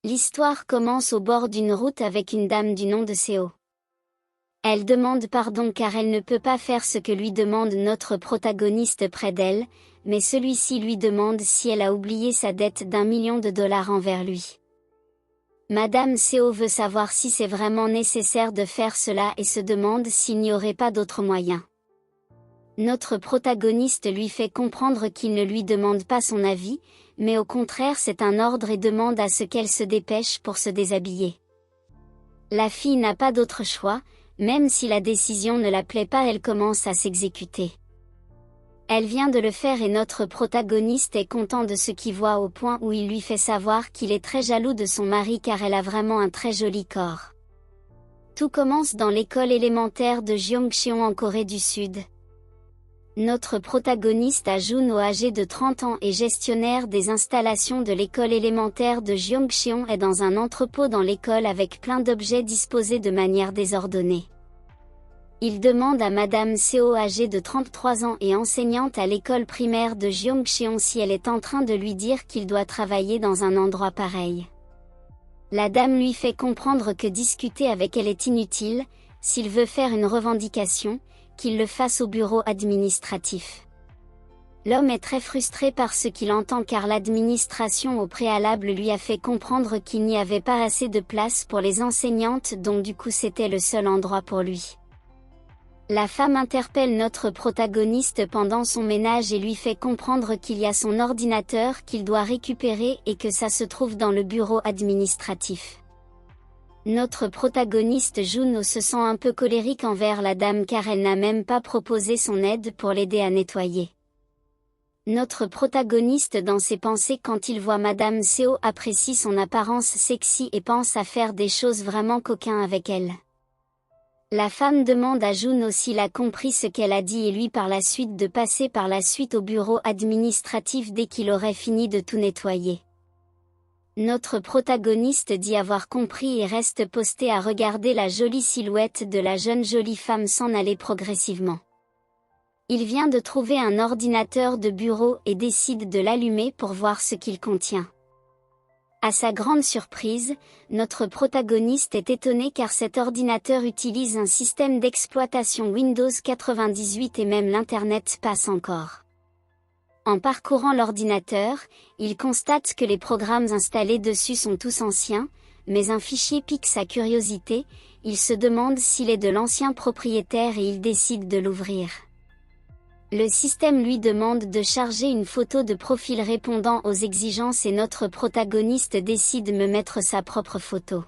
L'histoire commence au bord d'une route avec une dame du nom de Seo. Elle demande pardon car elle ne peut pas faire ce que lui demande notre protagoniste près d'elle, mais celui-ci lui demande si elle a oublié sa dette d'1 million de dollars envers lui. Madame Seo veut savoir si c'est vraiment nécessaire de faire cela et se demande s'il n'y aurait pas d'autre moyen. Notre protagoniste lui fait comprendre qu'il ne lui demande pas son avis, mais au contraire c'est un ordre et demande à ce qu'elle se dépêche pour se déshabiller. La fille n'a pas d'autre choix, même si la décision ne la plaît pas, elle commence à s'exécuter. Elle vient de le faire et notre protagoniste est content de ce qu'il voit au point où il lui fait savoir qu'il est très jaloux de son mari car elle a vraiment un très joli corps. Tout commence dans l'école élémentaire de Gyeongcheon en Corée du Sud. Notre protagoniste Juno âgé de 30 ans et gestionnaire des installations de l'école élémentaire de Gyeongcheon est dans un entrepôt dans l'école avec plein d'objets disposés de manière désordonnée. Il demande à Madame Seo âgée de 33 ans et enseignante à l'école primaire de Gyeongcheon si elle est en train de lui dire qu'il doit travailler dans un endroit pareil. La dame lui fait comprendre que discuter avec elle est inutile, s'il veut faire une revendication, qu'il le fasse au bureau administratif. L'homme est très frustré par ce qu'il entend car l'administration au préalable lui a fait comprendre qu'il n'y avait pas assez de place pour les enseignantes donc du coup c'était le seul endroit pour lui. La femme interpelle notre protagoniste pendant son ménage et lui fait comprendre qu'il y a son ordinateur qu'il doit récupérer et que ça se trouve dans le bureau administratif. Notre protagoniste Juno se sent un peu colérique envers la dame car elle n'a même pas proposé son aide pour l'aider à nettoyer. Notre protagoniste dans ses pensées quand il voit Madame Seo apprécie son apparence sexy et pense à faire des choses vraiment coquins avec elle. La femme demande à Juno s'il a compris ce qu'elle a dit et lui par la suite de passer par la suite au bureau administratif dès qu'il aurait fini de tout nettoyer. Notre protagoniste dit avoir compris et reste posté à regarder la jolie silhouette de la jeune jolie femme s'en aller progressivement. Il vient de trouver un ordinateur de bureau et décide de l'allumer pour voir ce qu'il contient. À sa grande surprise, notre protagoniste est étonné car cet ordinateur utilise un système d'exploitation Windows 98 et même l'Internet passe encore. En parcourant l'ordinateur, il constate que les programmes installés dessus sont tous anciens, mais un fichier pique sa curiosité, il se demande s'il est de l'ancien propriétaire et il décide de l'ouvrir. Le système lui demande de charger une photo de profil répondant aux exigences et notre protagoniste décide de mettre sa propre photo.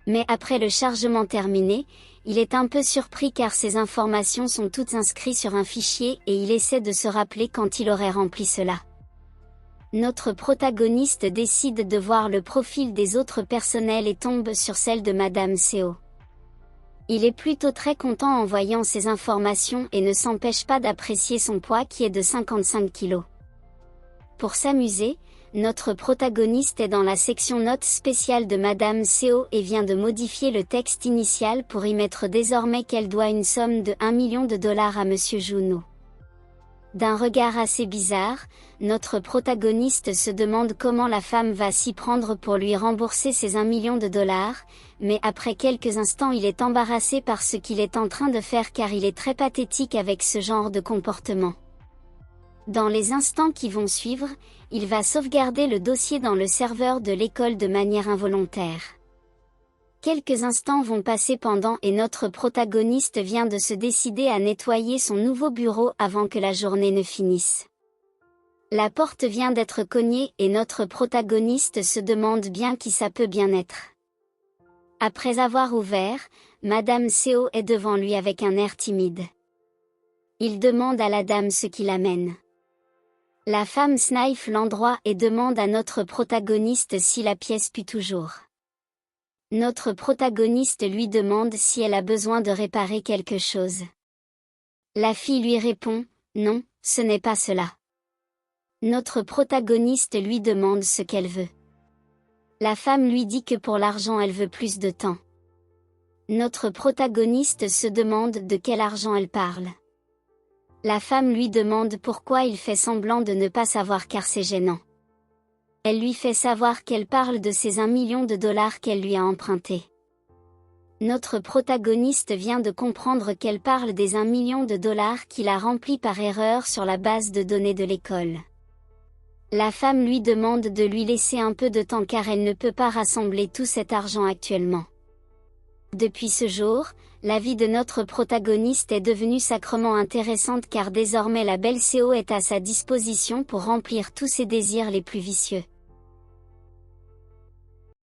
Mais après le chargement terminé, il est un peu surpris car ces informations sont toutes inscrites sur un fichier et il essaie de se rappeler quand il aurait rempli cela. Notre protagoniste décide de voir le profil des autres personnels et tombe sur celle de Madame Seo. Il est plutôt très content en voyant ces informations et ne s'empêche pas d'apprécier son poids qui est de 55 kg. Pour s'amuser, notre protagoniste est dans la section notes spéciales de Madame Seo et vient de modifier le texte initial pour y mettre désormais qu'elle doit une somme de 1 million de dollars à Monsieur Juno. D'un regard assez bizarre, notre protagoniste se demande comment la femme va s'y prendre pour lui rembourser ses 1 million de dollars, mais après quelques instants il est embarrassé par ce qu'il est en train de faire car il est très pathétique avec ce genre de comportement. Dans les instants qui vont suivre, il va sauvegarder le dossier dans le serveur de l'école de manière involontaire. Quelques instants vont passer pendant et notre protagoniste vient de se décider à nettoyer son nouveau bureau avant que la journée ne finisse. La porte vient d'être cognée et notre protagoniste se demande bien qui ça peut bien être. Après avoir ouvert, Madame Seo est devant lui avec un air timide. Il demande à la dame ce qui l'amène. La femme sniffe l'endroit et demande à notre protagoniste si la pièce pue toujours. Notre protagoniste lui demande si elle a besoin de réparer quelque chose. La fille lui répond, non, ce n'est pas cela. Notre protagoniste lui demande ce qu'elle veut. La femme lui dit que pour l'argent elle veut plus de temps. Notre protagoniste se demande de quel argent elle parle. La femme lui demande pourquoi il fait semblant de ne pas savoir car c'est gênant. Elle lui fait savoir qu'elle parle de ces 1 million de dollars qu'elle lui a empruntés. Notre protagoniste vient de comprendre qu'elle parle des 1 million de dollars qu'il a remplis par erreur sur la base de données de l'école. La femme lui demande de lui laisser un peu de temps car elle ne peut pas rassembler tout cet argent actuellement. Depuis ce jour, la vie de notre protagoniste est devenue sacrément intéressante car désormais la belle CO est à sa disposition pour remplir tous ses désirs les plus vicieux.